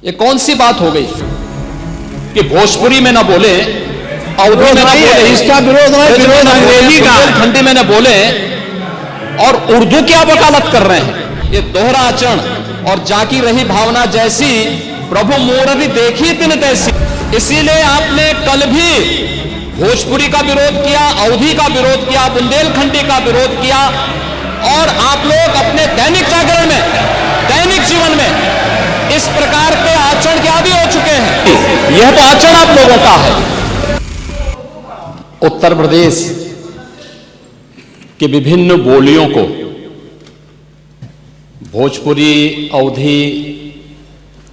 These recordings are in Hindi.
ये कौन सी बात हो गई कि भोजपुरी में ना बोले, अवधी में ना बोले, इसका विरोध अंग्रेजी का, खंडी में ना बोले और उर्दू क्या वकालत कर रहे हैं। ये दोहरा आचरण और जाकी रही भावना जैसी प्रभु मोररी देखी दिन तैसी। इसीलिए आपने कल भी भोजपुरी का विरोध किया, अवधी का विरोध किया, बुंदेलखंडी का विरोध किया और आप लोग अपने दैनिक जागरण में, दैनिक जीवन में इस प्रकार के आचरण के आदी हो चुके हैं। यह तो आचरण आप लोगों का है। उत्तर प्रदेश के विभिन्न बोलियों को, भोजपुरी, अवधी,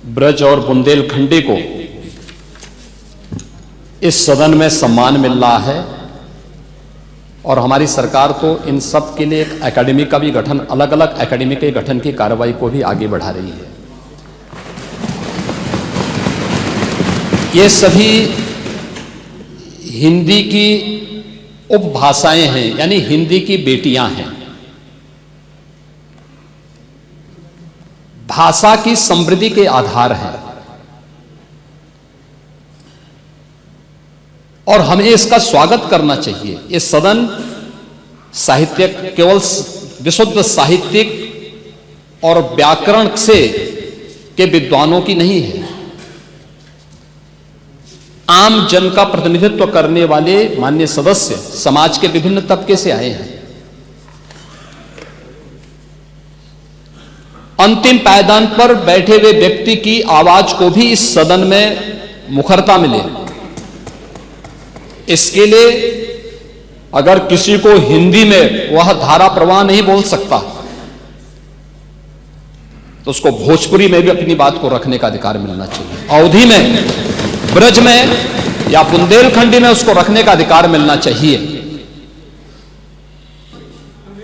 ब्रज और बुंदेलखंडी को इस सदन में सम्मान मिल रहा है और हमारी सरकार तो इन सब के लिए एक एकेडमी का भी गठन, अलग अलग एकेडमी के गठन की कार्रवाई को भी आगे बढ़ा रही है। ये सभी हिंदी की उपभाषाएं हैं, यानी हिंदी की बेटियां हैं। भाषा की समृद्धि के आधार हैं और हमें इसका स्वागत करना चाहिए। ये सदन साहित्यिक, केवल विशुद्ध साहित्यिक और व्याकरण से के विद्वानों की नहीं है, आम जन का प्रतिनिधित्व करने वाले माननीय सदस्य समाज के विभिन्न तबके से आए हैं। अंतिम पायदान पर बैठे हुए व्यक्ति की आवाज को भी इस सदन में मुखरता मिले, इसके लिए अगर किसी को हिंदी में वह धारा प्रवाह नहीं बोल सकता तो उसको भोजपुरी में भी अपनी बात को रखने का अधिकार मिलना चाहिए। अवधी में, ब्रज में या बुंदेलखंडी में उसको रखने का अधिकार मिलना चाहिए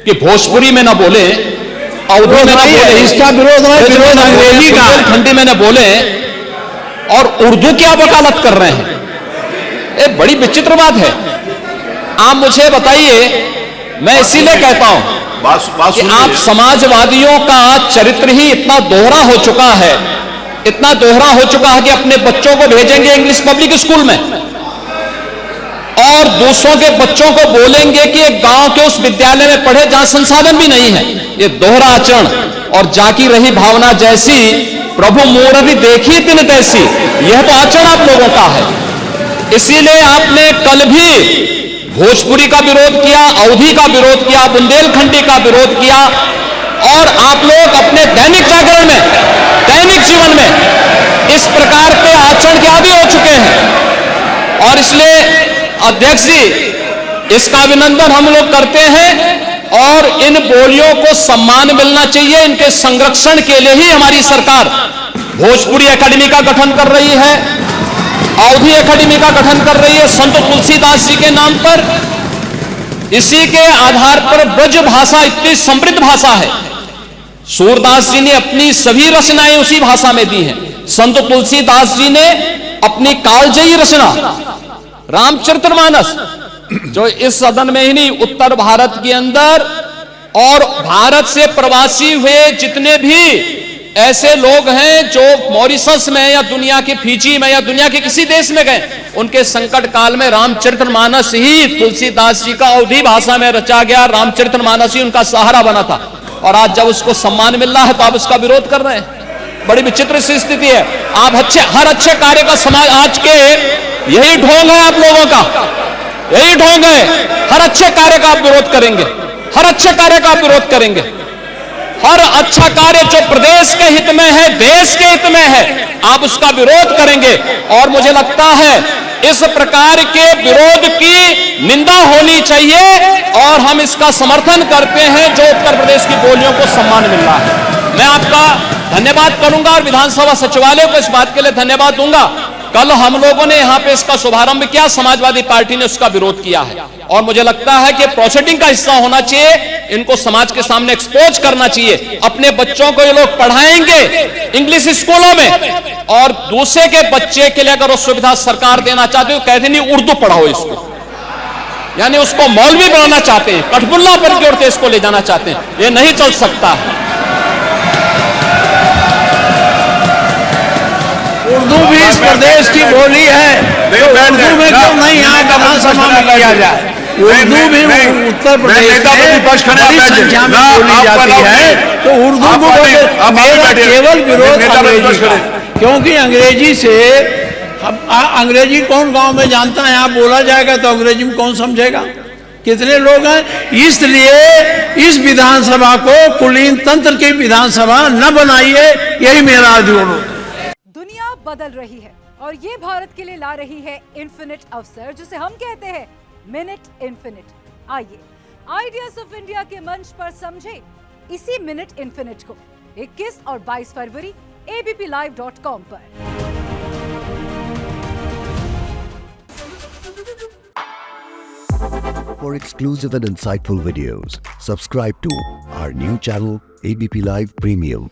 कि भोजपुरी में ना बोले, अवधी में ना बोले, इसका विरोध अंग्रेजी का, खंडी में ना बोले और उर्दू क्या वकालत कर रहे हैं। ये बड़ी विचित्र बात है। आप मुझे बताइए, मैं इसीलिए कहता हूं कि आप समाजवादियों का चरित्र ही इतना दोहरा हो चुका है, इतना दोहरा हो चुका है कि अपने बच्चों को भेजेंगे इंग्लिश पब्लिक स्कूल में और दूसरों के बच्चों को बोलेंगे कि एक गांव के उस विद्यालय में पढ़े जहां संसाधन भी नहीं है। ये दोहरा आचरण और जाकी रही भावना जैसी प्रभु मोररी देखी दिन तैसी, यह तो आचरण आप लोगों का है। इसीलिए आपने कल भी भोजपुरी का विरोध किया, अवधी का विरोध किया, बुंदेलखंडी का विरोध किया और आप लोग अपने दैनिक जागरण में, दैनिक जीवन में इस प्रकार के आचरण के आदी हो चुके हैं। और इसलिए अध्यक्ष जी, इसका अभिनंदन हम लोग करते हैं और इन बोलियों को सम्मान मिलना चाहिए। इनके संरक्षण के लिए ही हमारी सरकार भोजपुरी एकेडमी का गठन कर रही है, अवधी एकेडमी का गठन कर रही है संत तुलसीदास जी के नाम पर। इसी के आधार पर ब्रज भाषा इतनी समृद्ध भाषा है। सूरदास जी ने अपनी सभी रचनाएं उसी भाषा में दी हैं। संत तुलसीदास जी ने अपनी कालजयी रचना रामचरितमानस, जो इस सदन में ही नहीं, उत्तर भारत के अंदर और भारत से प्रवासी हुए जितने भी ऐसे लोग हैं जो मॉरिशस में या दुनिया के फिजी में या दुनिया के किसी देश में गए, उनके संकट काल में रामचरितमानस ही तुलसीदास जी का अवधी भाषा में रचा गया, रामचरितमानस ही उनका सहारा बना था। और आज जब उसको सम्मान मिल रहा है तो आप उसका विरोध कर रहे हैं। बड़ी विचित्र सी स्थिति है। आप हर अच्छे कार्य का समाज, आज के यही ढोंग है आप लोगों का, यही ढोंग है। हर अच्छे कार्य का आप विरोध करेंगे, हर अच्छे कार्य का आप विरोध करेंगे। हर अच्छा कार्य जो प्रदेश के हित में है, देश के हित में है, आप उसका विरोध करेंगे। और मुझे लगता है इस प्रकार के विरोध की निंदा होनी चाहिए और हम इसका समर्थन करते हैं जो उत्तर प्रदेश की बोलियों को सम्मान मिल रहा है। मैं आपका धन्यवाद करूंगा और विधानसभा सचिवालय को इस बात के लिए धन्यवाद दूंगा। कल हम लोगों ने यहां पे इसका शुभारंभ किया, समाजवादी पार्टी ने उसका विरोध किया है और मुझे लगता है कि प्रोसीडिंग का हिस्सा होना चाहिए, इनको समाज के सामने एक्सपोज करना चाहिए। अपने बच्चों को ये लोग पढ़ाएंगे इंग्लिश स्कूलों में और दूसरे के बच्चे के लिए अगर वो सुविधा सरकार देना चाहते हो, कहते नहीं उर्दू पढ़ाओ इसको, यानी उसको मौलवी बनाना चाहते हैं, कठपुल्ला पर की ओर इसको ले जाना चाहते हैं। ये नहीं चल सकता है। उर्दू भी इस प्रदेश की बोली है, तो उर्दू में क्यों नहीं यहाँ विधानसभा में किया जाए? उर्दू भी उत्तर प्रदेश में बड़ी संख्या में बोली जाती है, तो उर्दू को मेरा केवल विरोध अंग्रेजी का, क्योंकि अंग्रेजी से अंग्रेजी कौन गांव में जानता है? यहाँ बोला जाएगा तो अंग्रेजी में कौन समझेगा? कितने लोग हैं? इसलिए इस विधानसभा को कुलीन तंत्र की विधानसभा न बनाइए, यही मेरा अनुरोध है। दुनिया बदल रही है और ये भारत के लिए ला रही है इन्फिनिट अवसर, जिसे हम कहते हैं मिनट इन्फिनिट। आइए आइडियाज ऑफ इंडिया के मंच पर समझे इसी मिनट इन्फिनिट को 21 और 22 फरवरी abplive.com पर। For exclusive and insightful videos, subscribe to our new channel ABP Live Premium.